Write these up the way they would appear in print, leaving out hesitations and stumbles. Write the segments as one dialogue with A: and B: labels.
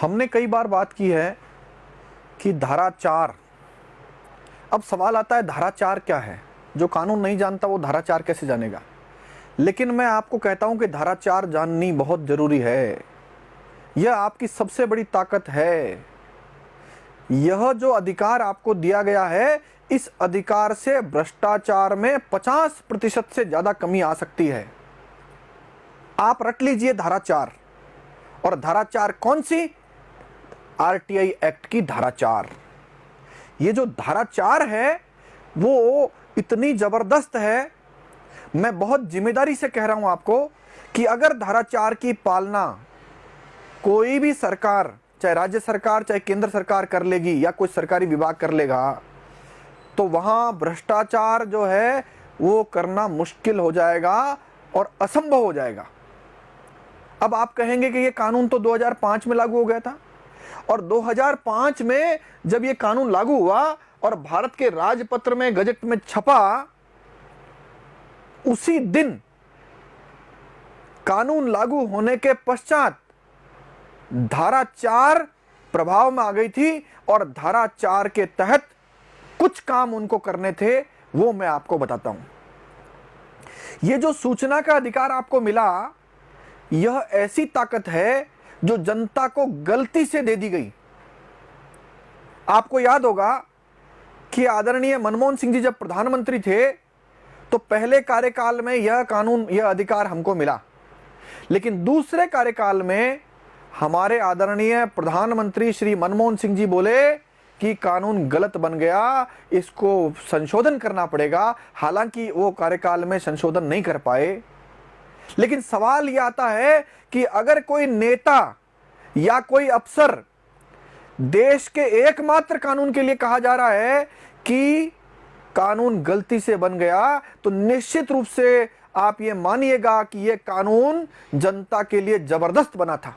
A: हमने कई बार बात की है कि धारा 4। अब सवाल आता है धारा 4 क्या है? जो कानून नहीं जानता वो धारा 4 कैसे जानेगा? लेकिन मैं आपको कहता हूं कि धारा 4 जाननी बहुत जरूरी है। यह आपकी सबसे बड़ी ताकत है। यह जो अधिकार आपको दिया गया है, इस अधिकार से भ्रष्टाचार में 50% से ज्यादा कमी आ सकती है। आप रट लीजिए धारा 4। और धारा 4 कौन सी? आरटीआई एक्ट की धारा 4। ये जो धारा 4 है वो इतनी जबरदस्त है, मैं बहुत जिम्मेदारी से कह रहा हूं आपको कि अगर धारा 4 की पालना कोई भी सरकार, चाहे राज्य सरकार चाहे केंद्र सरकार कर लेगी या कोई सरकारी विभाग कर लेगा, तो वहां भ्रष्टाचार जो है वो करना मुश्किल हो जाएगा और असंभव हो जाएगा। अब आप कहेंगे कि ये कानून तो 2005 में लागू हो गया था, और 2005 में जब ये कानून लागू हुआ और भारत के राजपत्र में, गजट में छपा, उसी दिन कानून लागू होने के पश्चात धारा 4 प्रभाव में आ गई थी और धारा 4 के तहत कुछ काम उनको करने थे, वो मैं आपको बताता हूं। ये जो सूचना का अधिकार आपको मिला, यह ऐसी ताकत है जो जनता को गलती से दे दी गई। आपको याद होगा कि आदरणीय मनमोहन सिंह जी जब प्रधानमंत्री थे तो पहले कार्यकाल में यह कानून, यह अधिकार हमको मिला, लेकिन दूसरे कार्यकाल में हमारे आदरणीय प्रधानमंत्री श्री मनमोहन सिंह जी बोले कि कानून गलत बन गया, इसको संशोधन करना पड़ेगा। हालांकि वो कार्यकाल में संशोधन नहीं कर पाए। लेकिन सवाल यह आता है कि अगर कोई नेता या कोई अफसर देश के एकमात्र कानून के लिए कहा जा रहा है कि कानून गलती से बन गया, तो निश्चित रूप से आप ये मानिएगा कि यह कानून जनता के लिए जबरदस्त बना था।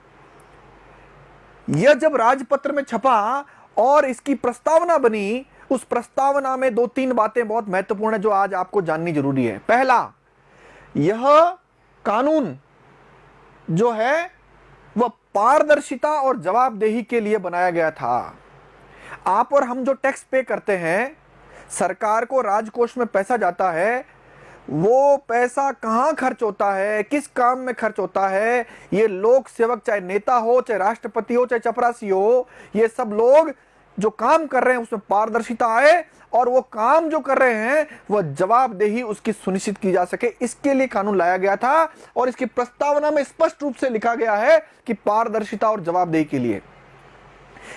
A: यह जब राजपत्र में छपा और इसकी प्रस्तावना बनी, उस प्रस्तावना में 2-3 बातें बहुत महत्वपूर्ण है जो आज आपको जाननी जरूरी है। पहला, यह कानून जो है वह पारदर्शिता और जवाबदेही के लिए बनाया गया था। आप और हम जो टैक्स पे करते हैं, सरकार को राजकोष में पैसा जाता है, वो पैसा कहां खर्च होता है, किस काम में खर्च होता है, ये लोक सेवक, चाहे नेता हो, चाहे राष्ट्रपति हो, चाहे चपरासी हो, ये सब लोग जो काम कर रहे हैं उसमें पारदर्शिता आए और वो काम जो कर रहे हैं वह जवाबदेही उसकी सुनिश्चित की जा सके, इसके लिए कानून लाया गया था। और इसकी प्रस्तावना में स्पष्ट रूप से लिखा गया है कि पारदर्शिता और जवाबदेही के लिए।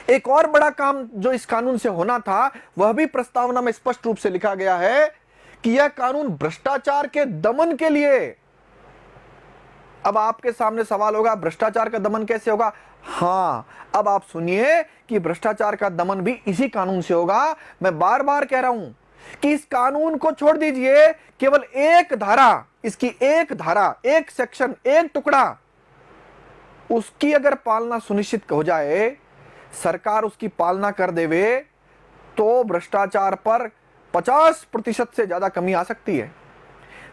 A: एक और बड़ा काम जो इस कानून से होना था, वह भी प्रस्तावना में स्पष्ट रूप से लिखा गया है कि यह कानून भ्रष्टाचार के दमन के लिए। अब आपके सामने सवाल होगा, भ्रष्टाचार का दमन कैसे होगा? हां, अब आप सुनिए कि भ्रष्टाचार का दमन भी इसी कानून से होगा। मैं बार बार कह रहा हूं कि इस कानून को छोड़ दीजिए, केवल एक धारा, इसकी एक धारा, एक सेक्शन, एक टुकड़ा, उसकी अगर पालना सुनिश्चित हो जाए, सरकार उसकी पालना कर देवे, तो भ्रष्टाचार पर 50% से ज्यादा कमी आ सकती है।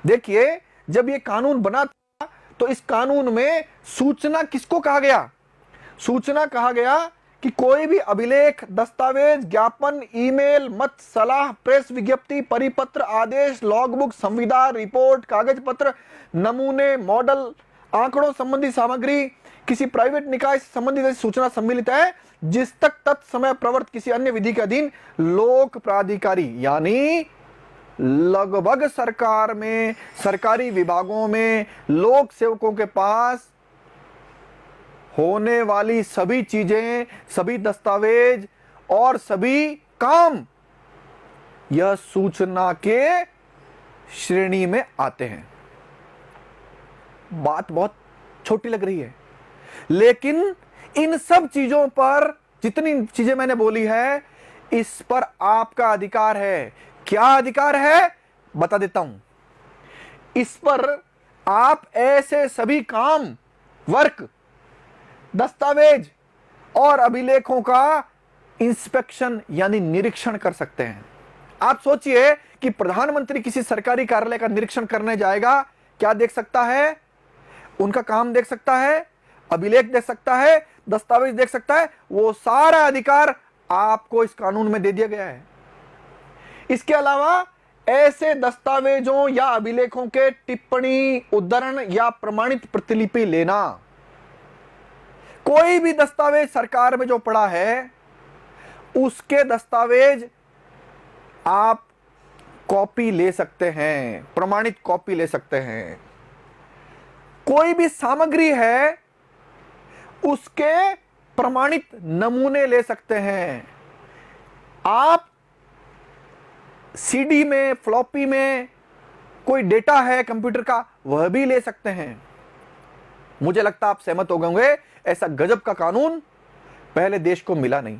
A: देखिए, जब यह कानून बना था तो इस कानून में सूचना किसको कहा गया? सूचना कहा गया कि कोई भी अभिलेख, दस्तावेज, ज्ञापन, ईमेल, मत, सलाह, प्रेस विज्ञप्ति, परिपत्र, आदेश, लॉगबुक, संविदा, रिपोर्ट, कागज पत्र, नमूने, मॉडल, आंकड़ों संबंधी सामग्री, किसी प्राइवेट निकाय से संबंधित ऐसी सूचना सम्मिलित है जिस तक तत्समय प्रवर्त किसी अन्य विधि के अधीन लोक प्राधिकारी, यानी लगभग सरकार में, सरकारी विभागों में, लोक सेवकों के पास होने वाली सभी चीजें, सभी दस्तावेज और सभी काम यह सूचना के श्रेणी में आते हैं। बात बहुत छोटी लग रही है, लेकिन इन सब चीजों पर, जितनी चीजें मैंने बोली है, इस पर आपका अधिकार है। क्या अधिकार है? बता देता हूं। इस पर आप ऐसे सभी काम, वर्क, दस्तावेज और अभिलेखों का इंस्पेक्शन यानी निरीक्षण कर सकते हैं। आप सोचिए कि प्रधानमंत्री किसी सरकारी कार्यालय का निरीक्षण करने जाएगा, क्या देख सकता है? उनका काम देख सकता है, अभिलेख देख सकता है, दस्तावेज देख सकता है, वो सारा अधिकार आपको इस कानून में दे दिया गया है। इसके अलावा ऐसे दस्तावेजों या अभिलेखों के टिप्पणी, उद्धरण या प्रमाणित प्रतिलिपि लेना, कोई भी दस्तावेज सरकार में जो पड़ा है उसके दस्तावेज आप कॉपी ले सकते हैं, प्रमाणित कॉपी ले सकते हैं। कोई भी सामग्री है उसके प्रमाणित नमूने ले सकते हैं। आप सीडी में, फ्लॉपी में कोई डेटा है कंप्यूटर का, वह भी ले सकते हैं। मुझे लगता आप सहमत हो गए, ऐसा गजब का कानून पहले देश को मिला नहीं।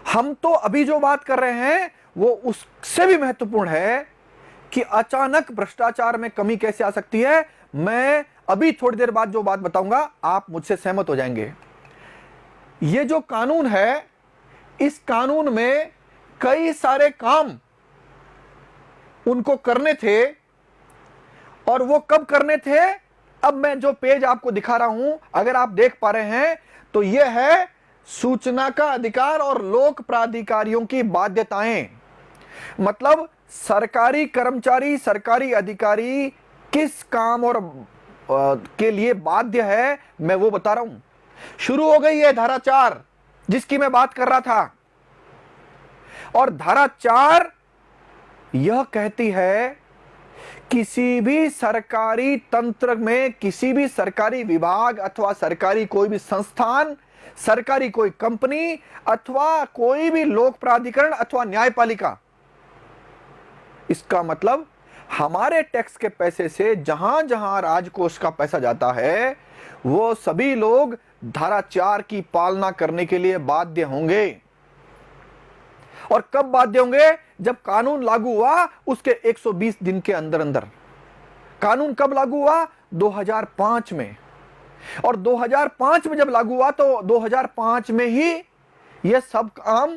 A: हम तो अभी जो बात कर रहे हैं वो उससे भी महत्वपूर्ण है कि अचानक भ्रष्टाचार में कमी कैसे आ सकती है। मैं अभी थोड़ी देर बाद जो बात बताऊंगा आप मुझसे सहमत हो जाएंगे। ये जो कानून है, इस कानून में कई सारे काम उनको करने थे, और वो कब करने थे, अब मैं जो पेज आपको दिखा रहा हूं, अगर आप देख पा रहे हैं तो यह है सूचना का अधिकार और लोक प्राधिकारियों की बाध्यताएं। मतलब सरकारी कर्मचारी, सरकारी अधिकारी किस काम और के लिए बाध्य है, मैं वो बता रहा हूं। शुरू हो गई है धारा 4 जिसकी मैं बात कर रहा था, और धारा 4 यह कहती है किसी भी सरकारी तंत्र में, किसी भी सरकारी विभाग अथवा सरकारी कोई भी संस्थान, सरकारी कोई कंपनी अथवा कोई भी लोक प्राधिकरण अथवा न्यायपालिका, इसका मतलब हमारे टैक्स के पैसे से जहां जहां राजकोष का पैसा जाता है वो सभी लोग धारा 4 की पालना करने के लिए बाध्य होंगे। और कब बाध्य होंगे? जब कानून लागू हुआ उसके 120 दिन के अंदर अंदर। कानून कब लागू हुआ? 2005 में। और 2005 में जब लागू हुआ तो 2005 में ही यह सब काम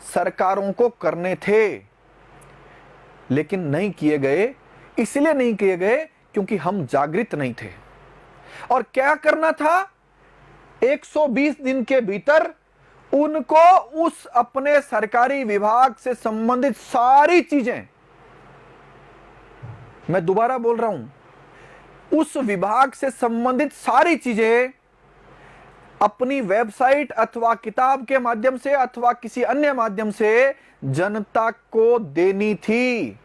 A: सरकारों को करने थे, लेकिन नहीं किए गए। इसलिए नहीं किए गए क्योंकि हम जागृत नहीं थे। और क्या करना था? 120 दिन के भीतर उनको उस अपने सरकारी विभाग से संबंधित सारी चीजें, मैं दोबारा बोल रहा हूं, उस विभाग से संबंधित सारी चीजें अपनी वेबसाइट अथवा किताब के माध्यम से अथवा किसी अन्य माध्यम से जनता को देनी थी।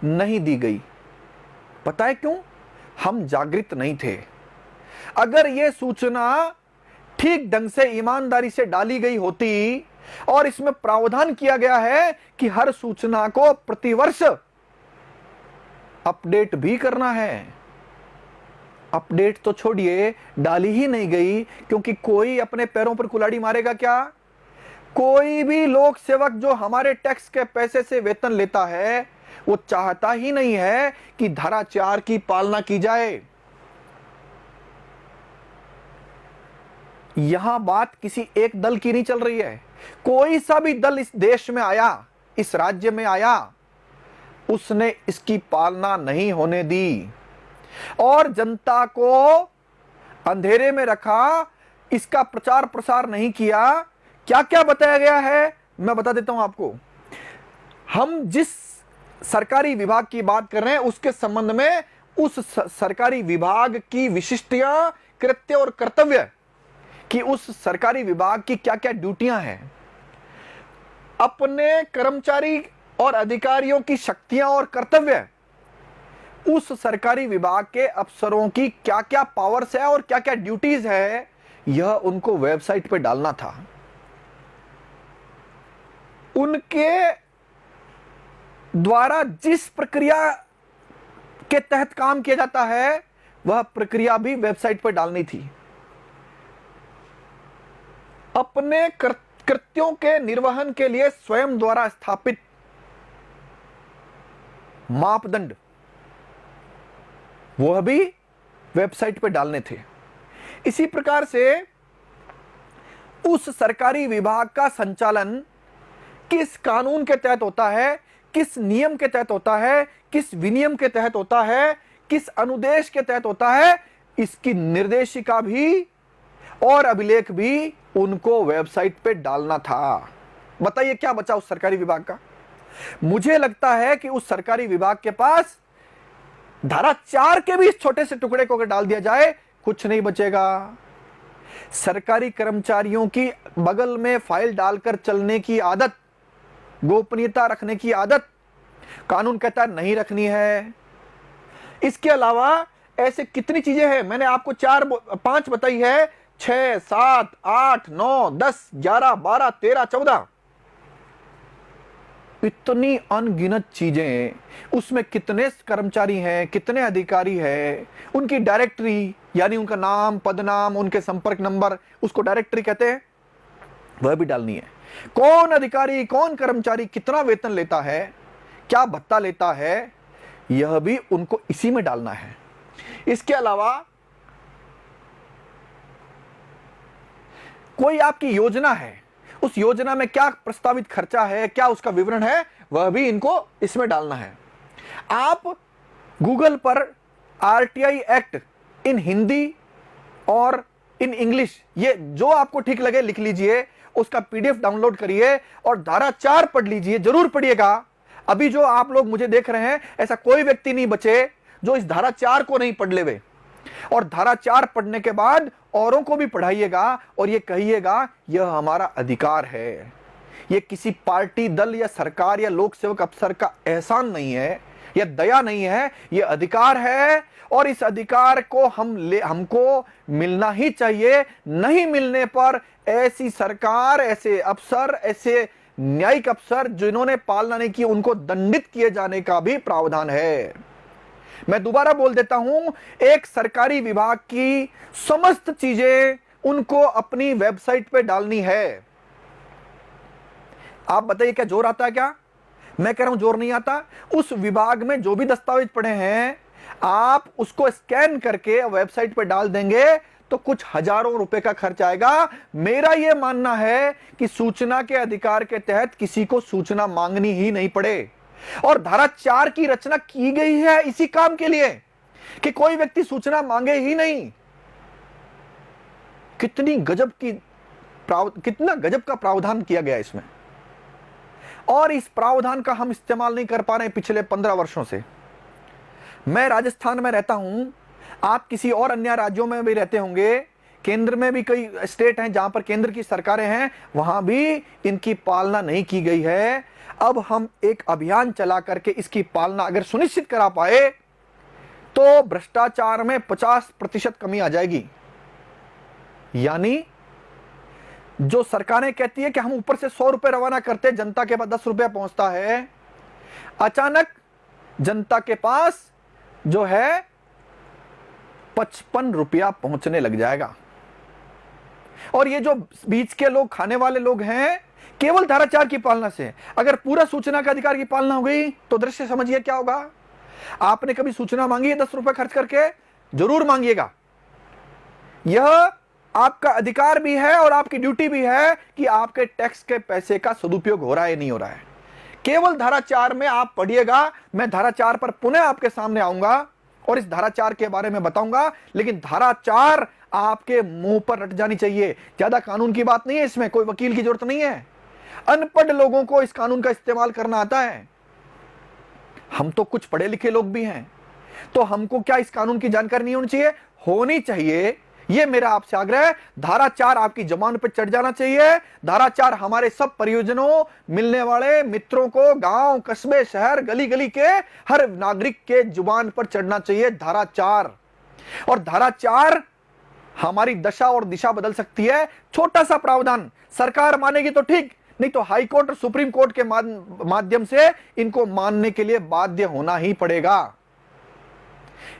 A: नहीं दी गई। पता है क्यों? हम जागृत नहीं थे। अगर यह सूचना ठीक ढंग से, ईमानदारी से डाली गई होती, और इसमें प्रावधान किया गया है कि हर सूचना को प्रतिवर्ष अपडेट भी करना है। अपडेट तो छोड़िए, डाली ही नहीं गई क्योंकि कोई अपने पैरों पर कुल्हाड़ी मारेगा क्या? कोई भी लोक सेवक जो हमारे टैक्स के पैसे से वेतन लेता है वो चाहता ही नहीं है कि धारा 4 की पालना की जाए। यहां बात किसी एक दल की नहीं चल रही है। कोई सा भी दल इस देश में आया, इस राज्य में आया, उसने इसकी पालना नहीं होने दी और जनता को अंधेरे में रखा, इसका प्रचार प्रसार नहीं किया। क्या क्या बताया गया है मैं बता देता हूं आपको। हम जिस सरकारी विभाग की बात कर रहे हैं उसके संबंध में उस सरकारी विभाग की विशिष्टियां, कृत्य और कर्तव्य कि उस सरकारी विभाग की क्या क्या ड्यूटियां हैं, अपने कर्मचारी और अधिकारियों की शक्तियां और कर्तव्य, उस सरकारी विभाग के अफसरों की क्या क्या पावर्स है और क्या क्या ड्यूटीज है, यह उनको वेबसाइट पे डालना था। उनके द्वारा जिस प्रक्रिया के तहत काम किया जाता है वह प्रक्रिया भी वेबसाइट पर डालनी थी। अपने कृत्यों के निर्वहन के लिए स्वयं द्वारा स्थापित मापदंड वह भी वेबसाइट पर डालने थे। इसी प्रकार से उस सरकारी विभाग का संचालन किस कानून के तहत होता है, किस नियम के तहत होता है, किस विनियम के तहत होता है, किस अनुदेश के तहत होता है, इसकी निर्देशिका भी और अभिलेख भी उनको वेबसाइट पे डालना था। बताइए क्या बचा उस सरकारी विभाग का? मुझे लगता है कि उस सरकारी विभाग के पास धारा 4 के भी इस छोटे से टुकड़े को अगर डाल दिया जाए, कुछ नहीं बचेगा। सरकारी कर्मचारियों की बगल में फाइल डालकर चलने की आदत, गोपनीयता रखने की आदत कानून कहता है नहीं रखनी है। इसके अलावा ऐसे कितनी चीजें हैं, मैंने आपको 5 बताई है, 6, 7, 8, 9, 10, 11, 12, 13, 14, इतनी अनगिनत चीजें। उसमें कितने कर्मचारी हैं, कितने अधिकारी हैं, उनकी डायरेक्टरी यानी उनका नाम, पदनाम, उनके संपर्क नंबर, उसको डायरेक्टरी कहते हैं, वह भी डालनी है। कौन अधिकारी, कौन कर्मचारी कितना वेतन लेता है, क्या भत्ता लेता है, यह भी उनको इसी में डालना है। इसके अलावा कोई आपकी योजना है, उस योजना में क्या प्रस्तावित खर्चा है, क्या उसका विवरण है, वह भी इनको इसमें डालना है। आप गूगल पर आरटीआई एक्ट इन हिंदी और इन इंग्लिश, ये जो आपको ठीक लगे लिख लीजिए, उसका पीडीएफ डाउनलोड करिए और धारा 4 पढ़ लीजिए, जरूर पढ़िएगा। अभी जो आप लोग मुझे देख रहे हैं, ऐसा कोई व्यक्ति नहीं बचे जो इस धारा 4 को नहीं पढ़ लेवे। और धारा 4 पढ़ने के बाद औरों को भी पढ़ाइएगा और ये कहिएगा यह हमारा अधिकार है। यह किसी पार्टी, दल या सरकार या लोक सेवक अफसर का एहसान नहीं है, यह दया नहीं है, यह अधिकार है और इस अधिकार को हमको मिलना ही चाहिए। नहीं मिलने पर ऐसी सरकार, ऐसे अफसर, ऐसे न्यायिक अफसर जिन्होंने पालना नहीं की, उनको दंडित किए जाने का भी प्रावधान है। मैं दोबारा बोल देता हूं, एक सरकारी विभाग की समस्त चीजें उनको अपनी वेबसाइट पे डालनी है। आप बताइए क्या जोर आता है? क्या मैं कह रहा हूं जोर नहीं आता? उस विभाग में जो भी दस्तावेज पड़े हैं, आप उसको स्कैन करके वेबसाइट पे डाल देंगे तो कुछ हजारों रुपए का खर्च आएगा। मेरा यह मानना है कि सूचना के अधिकार के तहत किसी को सूचना मांगनी ही नहीं पड़े। और धारा 4 की रचना की गई है इसी काम के लिए कि कोई व्यक्ति सूचना मांगे ही नहीं। कितना गजब का प्रावधान किया गया इसमें, और इस प्रावधान का हम इस्तेमाल नहीं कर पा रहे हैं पिछले 15 वर्षों से। मैं राजस्थान में रहता हूं, आप किसी और अन्य राज्यों में भी रहते होंगे, केंद्र में भी कई स्टेट हैं जहां पर केंद्र की सरकारें हैं, वहां भी इनकी पालना नहीं की गई है। अब हम एक अभियान चला करके इसकी पालना अगर सुनिश्चित करा पाए तो भ्रष्टाचार में 50% कमी आ जाएगी। यानी जो सरकारें कहती है कि हम ऊपर से 100 रुपए रवाना करते, जनता के पास 10 रुपया पहुंचता है, अचानक जनता के पास जो है 55 रुपया पहुंचने लग जाएगा। और ये जो बीच के लोग, खाने वाले लोग हैं, केवल धारा 4 की पालना से अगर पूरा सूचना का अधिकार की पालना हो गई तो दृश्य समझिए क्या होगा। आपने कभी सूचना मांगी है 10 रुपए खर्च करके? जरूर मांगिएगा। यह आपका अधिकार भी है और आपकी ड्यूटी भी है कि आपके टैक्स के पैसे का सदुपयोग हो रहा है नहीं हो रहा है। केवल धारा 4 में आप पढ़िएगा। मैं धारा 4 पर पुनः आपके सामने आऊंगा और इस धारा 4 के बारे में बताऊंगा, लेकिन धारा 4 आपके मुंह पर रट जानी चाहिए। ज्यादा कानून की बात नहीं है, इसमें कोई वकील की जरूरत नहीं है। अनपढ़ लोगों को इस कानून का इस्तेमाल करना आता है। हम तो कुछ पढ़े लिखे लोग भी हैं, तो हमको क्या इस कानून की जानकारी नहीं होनी चाहिए? होनी चाहिए। यह मेरा आपसे आग्रह है। धारा 4 आपकी जबान पर चढ़ जाना चाहिए। धारा 4 हमारे सब परियोजनों, मिलने वाले मित्रों को, गांव, कस्बे, शहर, गली गली के हर नागरिक के जुबान पर चढ़ना चाहिए धारा 4। और धारा 4 हमारी दशा और दिशा बदल सकती है। छोटा सा प्रावधान सरकार मानेगी तो ठीक, नहीं तो हाई कोर्ट और सुप्रीम कोर्ट के माध्यम से इनको मानने के लिए बाध्य होना ही पड़ेगा।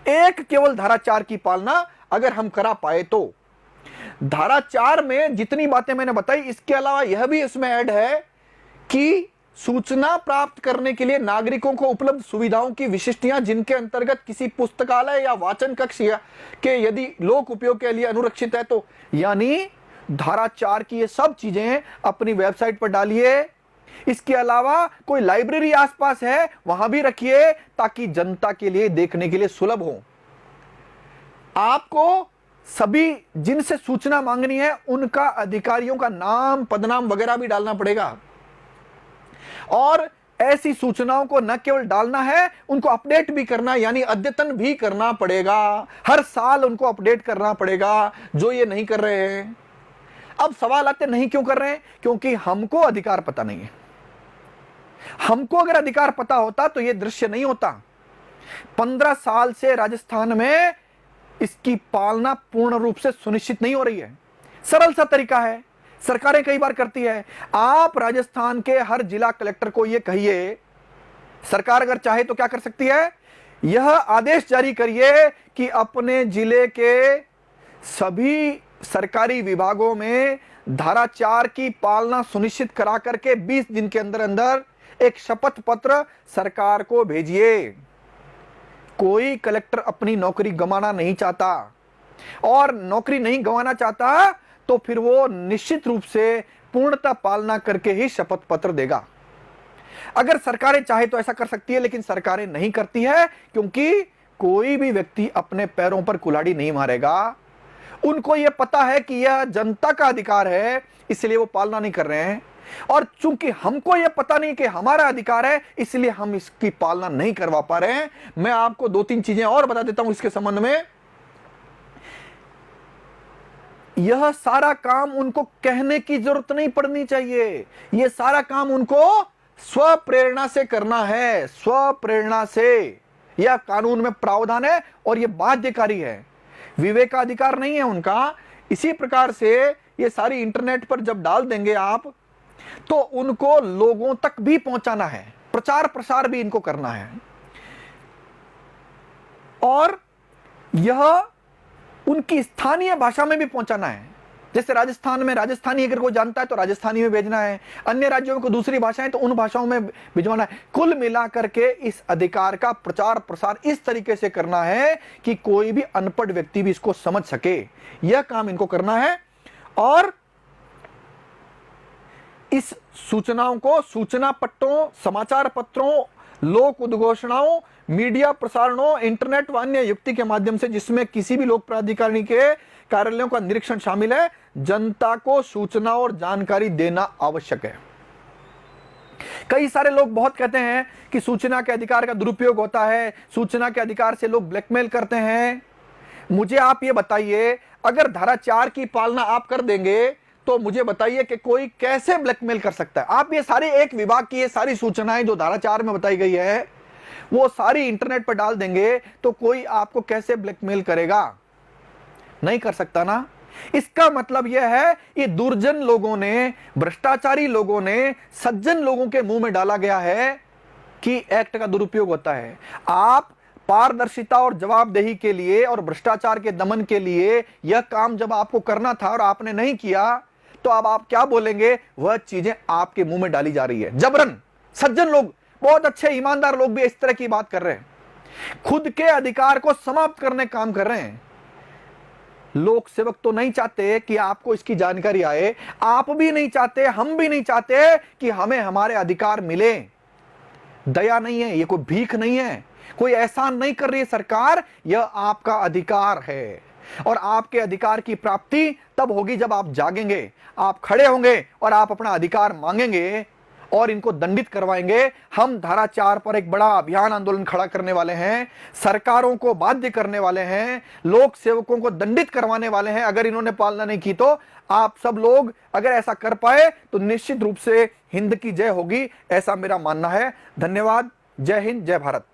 A: एक केवल धारा 4 की पालना अगर हम करा पाए तो धारा 4 में जितनी बातें मैंने बताई, इसके अलावा यह भी इसमें ऐड है कि सूचना प्राप्त करने के लिए नागरिकों को उपलब्ध सुविधाओं की विशिष्टियां, जिनके अंतर्गत किसी पुस्तकालय या वाचन कक्ष के यदि लोक उपयोग के लिए अनुरक्षित है तो, यानी धारा 4 की ये सब चीजें अपनी वेबसाइट पर डालिए। इसके अलावा कोई लाइब्रेरी आसपास है, वहां भी रखिए ताकि जनता के लिए देखने के लिए सुलभ हो। आपको सभी जिनसे सूचना मांगनी है उनका अधिकारियों का नाम, पदनाम वगैरह भी डालना पड़ेगा। और ऐसी सूचनाओं को न केवल डालना है, उनको अपडेट भी करना, यानी अद्यतन भी करना पड़ेगा। हर साल उनको अपडेट करना पड़ेगा, जो ये नहीं कर रहे हैं। अब सवाल आते नहीं क्यों कर रहे हैं? क्योंकि हमको अधिकार पता नहीं है। हमको अगर अधिकार पता होता तो ये दृश्य नहीं होता। 15 साल से राजस्थान में इसकी पालना पूर्ण रूप से सुनिश्चित नहीं हो रही है। सरल सा तरीका है, सरकारें कई बार करती है। आप राजस्थान के हर जिला कलेक्टर को यह कहिए, सरकार अगर चाहे तो क्या कर सकती है, यह आदेश जारी करिए कि अपने जिले के सभी सरकारी विभागों में धारा 4 की पालना सुनिश्चित करा करके 20 दिन के अंदर अंदर एक शपथ पत्र सरकार को भेजिए। कोई कलेक्टर अपनी नौकरी गंवाना नहीं चाहता, और नौकरी नहीं गंवाना चाहता तो फिर वो निश्चित रूप से पूर्णतः पालना करके ही शपथ पत्र देगा। अगर सरकारें चाहे तो ऐसा कर सकती है, लेकिन सरकारें नहीं करती है, क्योंकि कोई भी व्यक्ति अपने पैरों पर कुल्हाड़ी नहीं मारेगा। उनको यह पता है कि यह जनता का अधिकार है, इसलिए वो पालना नहीं कर रहे हैं। और चूंकि हमको यह पता नहीं कि हमारा अधिकार है, इसलिए हम इसकी पालना नहीं करवा पा रहे हैं। मैं आपको 2-3 चीजें और बता देता हूं इसके संबंध में। यह सारा काम उनको कहने की जरूरत नहीं पड़नी चाहिए, यह सारा काम उनको स्वप्रेरणा से करना है, स्वप्रेरणा से। यह कानून में प्रावधान है और यह बाध्यकारी है, विवेकाधिकार नहीं है उनका। इसी प्रकार से ये सारी इंटरनेट पर जब डाल देंगे आप, तो उनको लोगों तक भी पहुंचाना है, प्रचार प्रसार भी इनको करना है। और यह उनकी स्थानीय भाषा में भी पहुंचाना है। जैसे राजस्थान में राजस्थानी अगर कोई जानता है तो राजस्थानी में भेजना है, अन्य राज्यों में कोई दूसरी भाषाएं तो उन भाषाओं में भिजवाना है। कुल मिलाकर के इस अधिकार का प्रचार प्रसार इस तरीके से करना है कि कोई भी अनपढ़ व्यक्ति भी इसको समझ सके। यह काम इनको करना है। और इस सूचनाओं को सूचना पट्टों, समाचार पत्रों, लोक उद्घोषणाओं, मीडिया प्रसारणों, इंटरनेट व अन्य युक्ति के माध्यम से, जिसमें किसी भी लोक प्राधिकारी के कार्यालयों का निरीक्षण शामिल है, जनता को सूचना और जानकारी देना आवश्यक है। कई सारे लोग बहुत कहते हैं कि सूचना के अधिकार का दुरुपयोग होता है, सूचना के अधिकार से लोग ब्लैकमेल करते हैं। मुझे आप ये बताइए, अगर धारा 4 की पालना आप कर देंगे तो मुझे बताइए कि कोई कैसे ब्लैकमेल कर सकता है। आप ये सारी एक विभाग की ये सारी सूचनाएं जो धारा 4 में बताई गई है वो सारी इंटरनेट पर डाल देंगे तो कोई आपको कैसे ब्लैकमेल करेगा? नहीं कर सकता ना। इसका मतलब यह है ये दुर्जन लोगों ने, भ्रष्टाचारी लोगों ने सज्जन लोगों के मुंह में डाला गया है कि एक्ट का दुरुपयोग होता है। आप पारदर्शिता और जवाबदेही के लिए और भ्रष्टाचार के दमन के लिए यह काम जब आपको करना था और आपने नहीं किया, तो अब आप क्या बोलेंगे? वह चीजें आपके मुंह में डाली जा रही है जबरन। सज्जन लोग, बहुत अच्छे ईमानदार लोग भी इस तरह की बात कर रहे हैं, खुद के अधिकार को समाप्त करने काम कर रहे हैं। लोक सेवक तो नहीं चाहते कि आपको इसकी जानकारी आए, आप भी नहीं चाहते, हम भी नहीं चाहते कि हमें हमारे अधिकार मिले। दया नहीं है, ये कोई भीख नहीं है, कोई एहसान नहीं कर रही है सरकार, यह आपका अधिकार है। और आपके अधिकार की प्राप्ति तब होगी जब आप जागेंगे, आप खड़े होंगे और आप अपना अधिकार मांगेंगे और इनको दंडित करवाएंगे। हम धारा 4 पर एक बड़ा अभियान आंदोलन खड़ा करने वाले हैं, सरकारों को बाध्य करने वाले हैं, लोक सेवकों को दंडित करवाने वाले हैं। अगर इन्होंने पालना नहीं की तो आप सब लोग अगर ऐसा कर पाए तो निश्चित रूप से हिंद की जय होगी, ऐसा मेरा मानना है। धन्यवाद। जय हिंद, जय भारत।